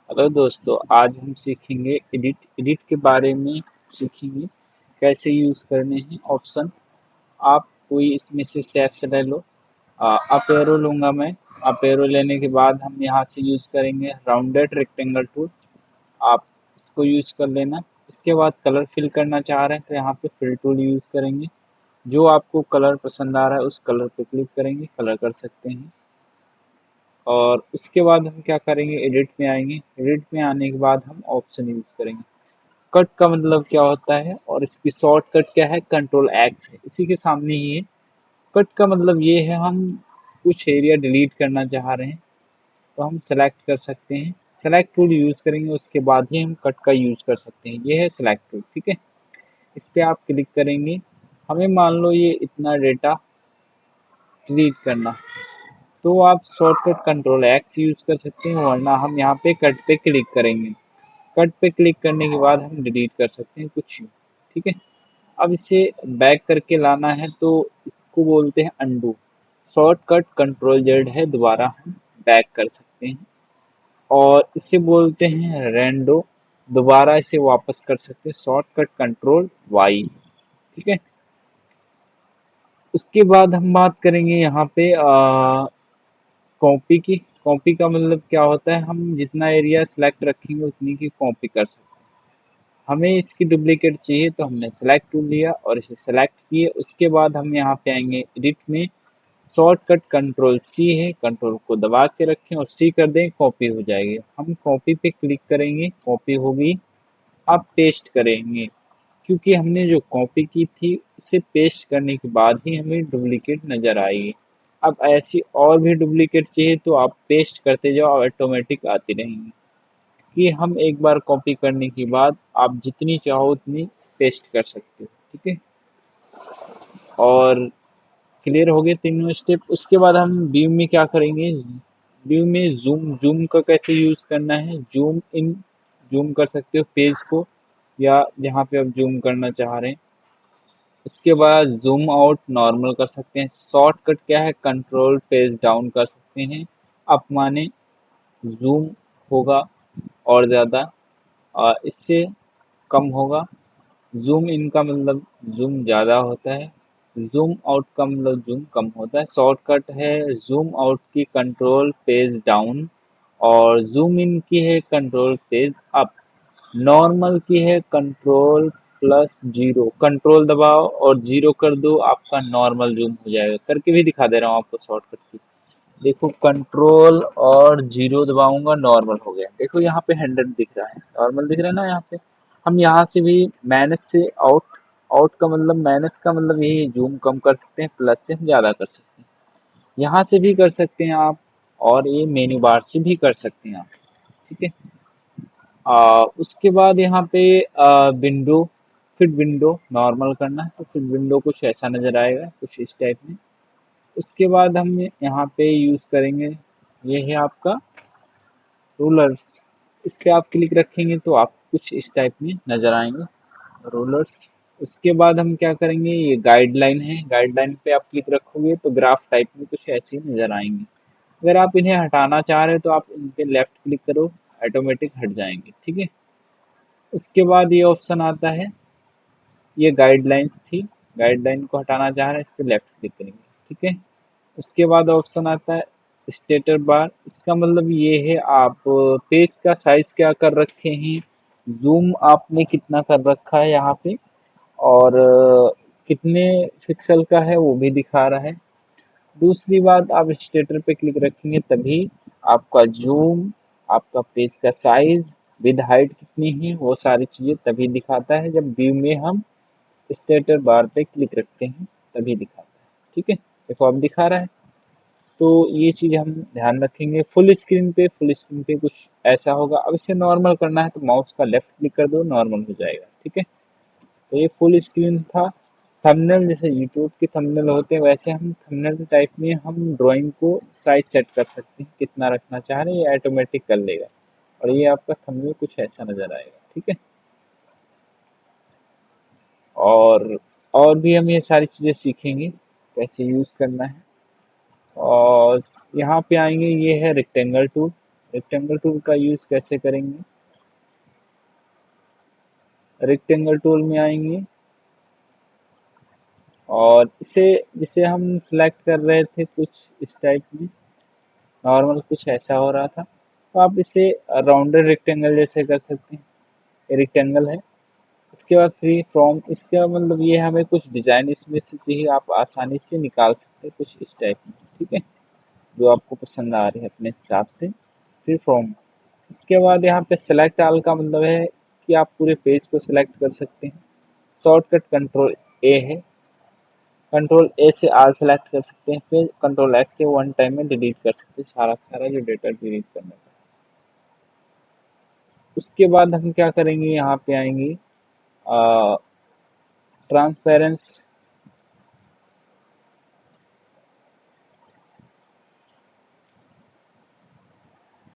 Hello दोस्तों, आज हम सीखेंगे एडिट के बारे में। सीखेंगे कैसे यूज़ करने हैं ऑप्शन। आप कोई इसमें से सेफ से ले लो। अप एरो लूँगा मैं। अप एरो लेने के बाद हम यहाँ से यूज़ करेंगे राउंडेड रेक्टेंगल टूल। आप इसको यूज़ कर लेना। इसके बाद कलर फिल करना चाह रहे हैं तो यहाँ पे फिल टूल यूज़ करेंगे। जो आपको कलर पसंद आ रहा है उस कलर पे क्लिक करेंगे, कलर कर सकते हैं। और उसके बाद हम क्या करेंगे, एडिट में आएंगे। एडिट में आने के बाद हम ऑप्शन यूज करेंगे। कट का मतलब क्या होता है और इसकी शॉर्टकट क्या है, कंट्रोल एक्स है, इसी के सामने ही है। कट का मतलब ये है, हम कुछ एरिया डिलीट करना चाह रहे हैं तो हम सेलेक्ट कर सकते हैं। सेलेक्ट टूल यूज करेंगे, उसके बाद ही हम कट का यूज कर सकते हैं। ये है सेलेक्ट टूल, ठीक है। इस पे आप क्लिक करेंगे। हमें मान लो ये इतना डेटा डिलीट करना, तो आप शॉर्टकट कंट्रोल एक्स यूज कर सकते हैं, वरना हम यहाँ पे कट पे क्लिक करेंगे। कट पे क्लिक करने के बाद हम डिलीट कर सकते हैं कुछ यूं, ठीक है। अब इसे बैक करके लाना है तो इसको बोलते हैं अंडू। शॉर्टकट कंट्रोल जेड है, दोबारा हम बैक कर सकते हैं। और इसे बोलते हैं रेंडो, दोबारा इसे वापस कर सकते हैं शॉर्टकट कंट्रोल वाई, ठीक है। उसके बाद हम बात करेंगे यहाँ पे कॉपी की। कॉपी का मतलब क्या होता है, हम जितना एरिया सेलेक्ट रखेंगे उतनी की कॉपी कर सकते हैं। हमें इसकी डुप्लीकेट चाहिए तो हमने सेलेक्ट टूल लिया और इसे सेलेक्ट किए। उसके बाद हम यहाँ पे आएंगे एडिट में। शॉर्टकट कंट्रोल सी है, कंट्रोल को दबा के रखें और सी कर दें, कॉपी हो जाएगी। हम कॉपी पे क्लिक करेंगे, कॉपी होगी। अब पेस्ट करेंगे, क्योंकि हमने जो कॉपी की थी उसे पेस्ट करने के बाद ही हमें डुप्लीकेट नजर आएगी। अब ऐसी और भी डुप्लीकेट चाहिए तो आप पेस्ट करते जाओ, ऑटोमेटिक आती रहेंगी। कि हम एक बार कॉपी करने के बाद आप जितनी चाहो उतनी पेस्ट कर सकते हो, ठीक है। और क्लियर हो गए तीनों स्टेप। उसके बाद हम व्यू में क्या करेंगे, व्यू में जूम जूम का कैसे यूज करना है। जूम इन जूम कर सकते हो पेज को, या जहाँ पे आप जूम करना चाह रहे हैं। उसके बाद जूम आउट नॉर्मल कर सकते हैं। शॉर्टकट क्या है, कंट्रोल पेज डाउन कर सकते हैं। अप माने जूम होगा और ज़्यादा, इससे कम होगा। जूम इन का मतलब जूम ज़्यादा होता है। जूम आउट का मतलब जूम कम होता है। शॉर्टकट है जूम आउट की कंट्रोल पेज डाउन, और जूम इन की है कंट्रोल पेज अप। नॉर्मल की है कंट्रोल प्लस जीरो। कंट्रोल दबाओ और जीरो कर दो, आपका नॉर्मल जूम हो जाएगा। करके भी दिखा दे रहा हूँ आपको शॉर्टकट की। देखो, कंट्रोल और जीरो दबाऊंगा, नॉर्मल हो गया। देखो यहाँ पे 100 दिख रहा है, नॉर्मल दिख रहा है ना यहाँ पे। हम यहाँ से भी माइनस से आउट, आउट का मतलब माइनस का मतलब यही है, जूम कम कर सकते हैं, प्लस से हम ज़्यादा कर सकते हैं। यहाँ से भी कर सकते हैं आप, और ये मेन्यू बार से भी कर सकते हैं आप, ठीक है। उसके बाद यहाँ पे विंडो, फिर विंडो नॉर्मल करना है तो फिर विंडो कुछ ऐसा नज़र आएगा, कुछ इस टाइप में। उसके बाद हम यहाँ पे यूज़ करेंगे, ये है आपका रूलर्स। इस पे आप क्लिक रखेंगे तो आप कुछ इस टाइप में नज़र आएंगे, रूलर्स। उसके बाद हम क्या करेंगे, ये गाइडलाइन है, गाइडलाइन पे आप क्लिक रखोगे तो ग्राफ टाइप में कुछ ऐसे नज़र आएंगे। अगर आप इन्हें हटाना चाह रहे हो तो आप इन पे लेफ्ट क्लिक करो, ऑटोमेटिक हट जाएंगे, ठीक है। उसके बाद ये ऑप्शन आता है, ये गाइडलाइंस थी, गाइडलाइन को हटाना चाह रहे हैं, इस पे लेफ्ट क्लिक करेंगे, ठीक है। उसके बाद ऑप्शन आता है स्टेटर बार। इसका मतलब ये है, आप पेज का साइज क्या कर रखे हैं, जूम आपने कितना कर रखा है यहाँ पे, और कितने पिक्सल का है वो भी दिखा रहा है। दूसरी बात, आप स्टेटर पे क्लिक रखेंगे तभी आपका जूम, आपका पेज का साइज, विद हाइट कितनी है, वो सारी चीज़ें तभी दिखाता है जब व्यू में हम स्टेटर बार पे क्लिक रखते हैं, तभी दिखाता है, ठीक है। देखो अब दिखा रहा है। तो ये चीज़ हम ध्यान रखेंगे। फुल स्क्रीन पे कुछ ऐसा होगा। अब इसे नॉर्मल करना है तो माउस का लेफ्ट क्लिक कर दो, नॉर्मल हो जाएगा, ठीक है। तो ये फुल स्क्रीन था। थंबनेल, जैसे यूट्यूब के थंबनेल होते हैं वैसे हम थंबनेल टाइप में हम ड्राइंग को साइज सेट कर सकते हैं, कितना रखना चाह रहे हैं, ये ऑटोमेटिक कर लेगा। और ये आपका थंबनेल कुछ ऐसा नजर आएगा, ठीक है। और और भी हम ये सारी चीज़ें सीखेंगे कैसे यूज़ करना है। और यहाँ पे आएंगे, ये है रेक्टेंगल टूल। रेक्टेंगल टूल का यूज कैसे करेंगे? रेक्टेंगल टूल में आएंगे और इसे जिसे हम सिलेक्ट कर रहे थे कुछ इस टाइप में, नॉर्मल कुछ ऐसा हो रहा था, तो आप इसे राउंडेड रेक्टेंगल जैसे कर सकते हैं। ये रेक्टेंगल है। इसके बाद फ्री फ्रॉम, इसका मतलब ये हमें कुछ डिजाइन इसमें से चाहिए, आप आसानी से निकाल सकते हैं कुछ इस टाइप में, ठीक है, जो आपको पसंद आ रही है अपने हिसाब से। फ्री फ्रॉम, इसके बाद यहाँ पे सेलेक्ट ऑल का मतलब है कि आप पूरे पेज को सिलेक्ट कर सकते हैं। शॉर्टकट कंट्रोल ए है, कंट्रोल ए से ऑल सेलेक्ट कर सकते हैं, फिर कंट्रोल एक्स से वन टाइम में डिलीट कर सकते हैं सारा का सारा जो डेटा डिलीट करना था। उसके बाद हम क्या करेंगे, यहाँ पे आएंगे ट्रांसपेरेंस